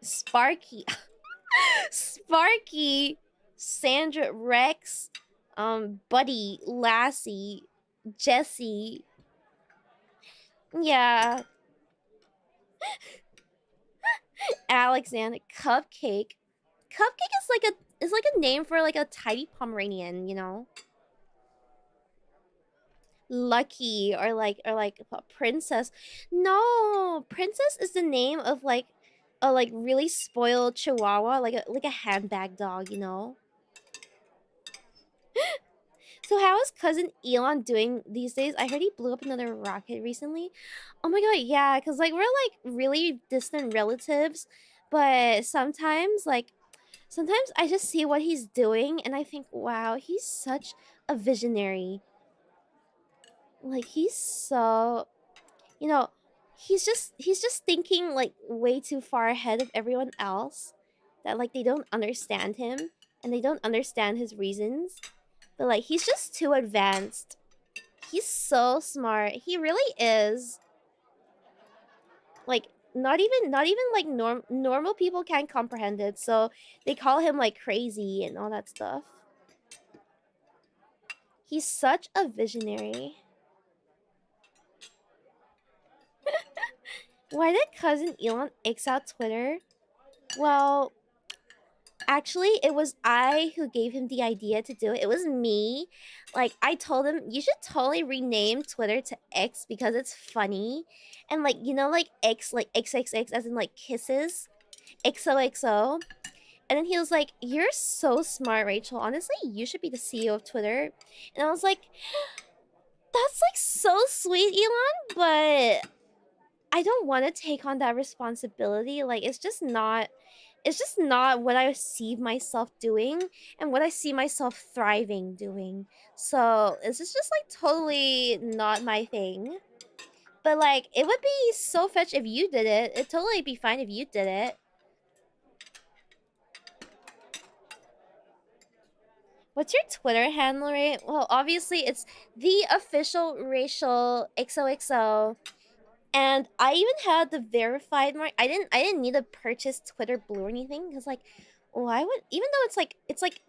Sparky. Sparky, Sandra, Rex, Buddy, Lassie, Jessie. Yeah. Alexander, Cupcake, Cupcake is like a name for like a tiny Pomeranian, you know? Lucky or like a princess. No, princess is the name of like a like really spoiled chihuahua, like a handbag dog, you know? So how is cousin Elon doing these days? I heard he blew up another rocket recently. Oh my god, yeah, because like we're like really distant relatives, but sometimes I just see what he's doing and I think, wow, he's such a visionary. Like he's so, you know, he's just thinking like way too far ahead of everyone else, that like they don't understand him and they don't understand his reasons. But like he's just too advanced. He's so smart. He really is. Like not even like normal people can't comprehend it. So they call him like crazy and all that stuff. He's such a visionary. Why did cousin Elon X out Twitter? Well, actually, it was I who gave him the idea to do it. It was me. Like, I told him, you should totally rename Twitter to X because it's funny. And, like, you know, like X, like XXX, as in, like, kisses. XOXO. And then he was like, you're so smart, Rachel. Honestly, you should be the CEO of Twitter. And I was like, that's, like, so sweet, Elon, but I don't want to take on that responsibility. Like it's just not what I see myself doing and what I see myself thriving doing. So this is just like totally not my thing. But like it would be so fetch if you did it. It'd totally be fine if you did it. What's your Twitter handle, right? Well, obviously it's the official racial XOXO. And I even had the verified mark. I didn't need to purchase Twitter Blue or anything because like why would, even though it's like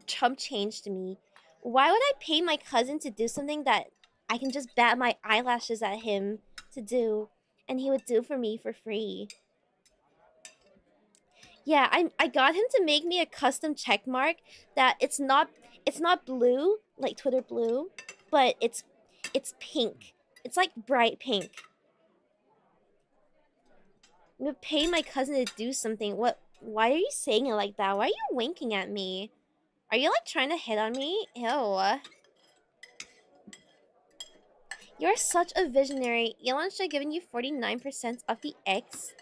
chump change to me, why would I pay my cousin to do something that I can just bat my eyelashes at him to do and he would do for me for free? Yeah, I got him to make me a custom check mark that it's not blue like Twitter Blue, but it's pink. It's like bright pink. I'm gonna pay my cousin to do something. What? Why are you saying it like that? Why are you winking at me? Are you like trying to hit on me? Ew. You're such a visionary. Elon should have given you 49% of the X.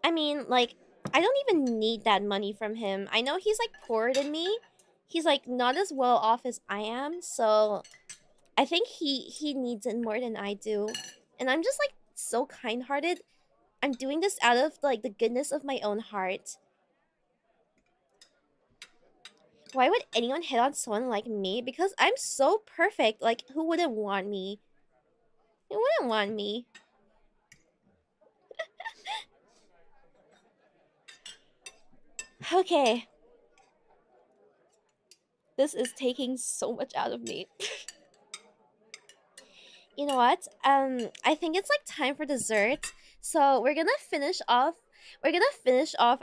I mean, like, I don't even need that money from him. I know he's like poorer than me. He's like not as well off as I am, so I think he needs it more than I do. And I'm just like so kind-hearted. I'm doing this out of like the goodness of my own heart. Why would anyone hit on someone like me? Because I'm so perfect. Like, who wouldn't want me? Who wouldn't want me? Okay. This is taking so much out of me. You know what? I think it's like time for dessert. So we're gonna finish off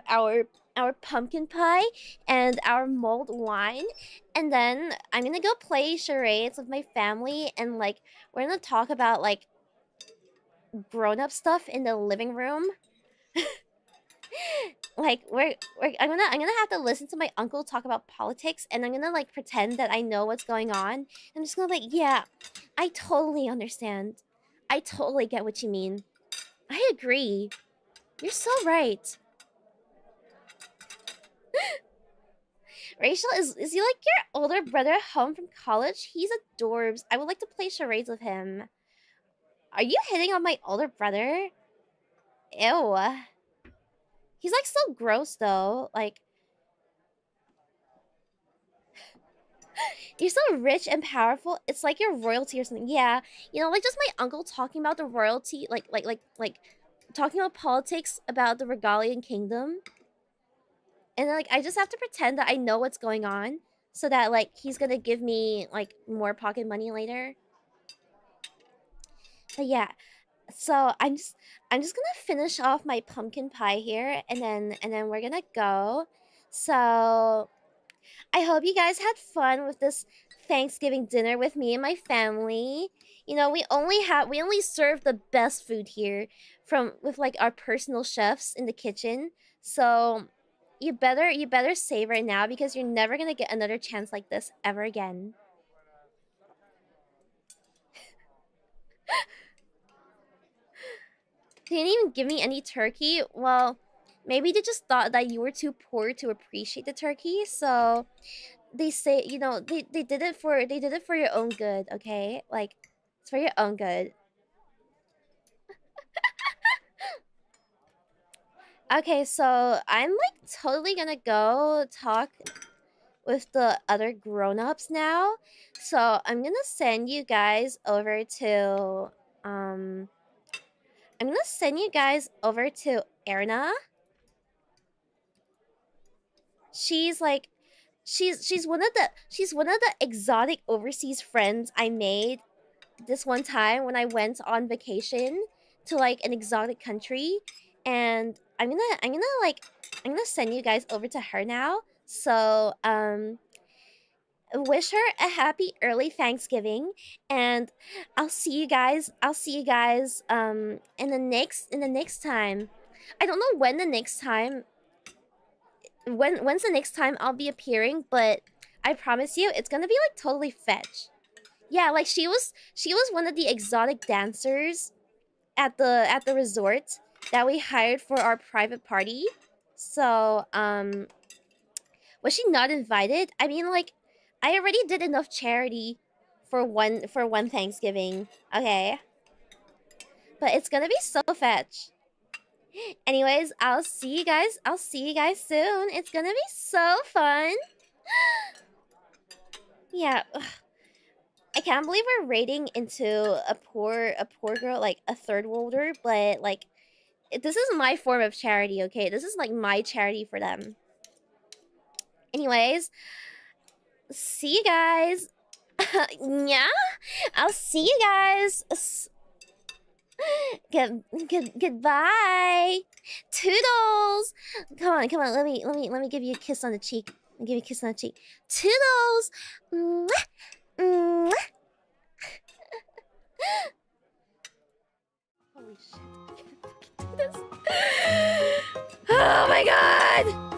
our pumpkin pie and our mulled wine, and then I'm gonna go play charades with my family, and like we're gonna talk about like grown-up stuff in the living room. Like I'm gonna have to listen to my uncle talk about politics, and I'm gonna like pretend that I know what's going on. I'm just gonna like, yeah, I totally understand. I totally get what you mean. I agree. You're so right. Rachel, is he like your older brother home from college? He's adorbs. I would like to play charades with him. Are you hitting on my older brother? Ew. He's like so gross though. Like, you're so rich and powerful. It's like you're royalty or something. Yeah, you know, like just my uncle talking about the royalty, like talking about politics about the Regalian Kingdom, and like I just have to pretend that I know what's going on, so that like he's gonna give me like more pocket money later. But yeah, so I'm just gonna finish off my pumpkin pie here, and then we're gonna go. So I hope you guys had fun with this Thanksgiving dinner with me and my family. You know, we only serve the best food here from with like our personal chefs in the kitchen. So you better savor it now because you're never gonna get another chance like this ever again. They didn't even give me any turkey. Well, maybe they just thought that you were too poor to appreciate the turkey. So they say, you know, they did it for your own good, okay? Like it's for your own good. Okay, so I'm like totally gonna go talk with the other grown-ups now. So I'm gonna send you guys over to um I'm gonna send you guys over to Erna. She's like she's one of the exotic overseas friends I made this one time when I went on vacation to like an exotic country, and I'm gonna send you guys over to her now. So wish her a happy early Thanksgiving, and I'll see you guys in the next time. I don't know when the next time when's the next time I'll be appearing, but I promise you it's gonna be like totally fetch. Yeah, like she was one of the exotic dancers at the resort that we hired for our private party. So, was she not invited? I mean, like, I already did enough charity for one Thanksgiving. Okay. But it's gonna be so fetch. Anyways, I'll see you guys soon. It's gonna be so fun. Yeah. I can't believe we're raiding into a poor girl, like a third worlder, but like this is my form of charity, okay? This is like my charity for them. Anyways, see you guys. Yeah, I'll see you guys. Goodbye. Toodles. Come on. Let me give you a kiss on the cheek. I'll give you a kiss on the cheek. Toodles. Mwah, mwah. Holy shit. I can't do this. Oh my god.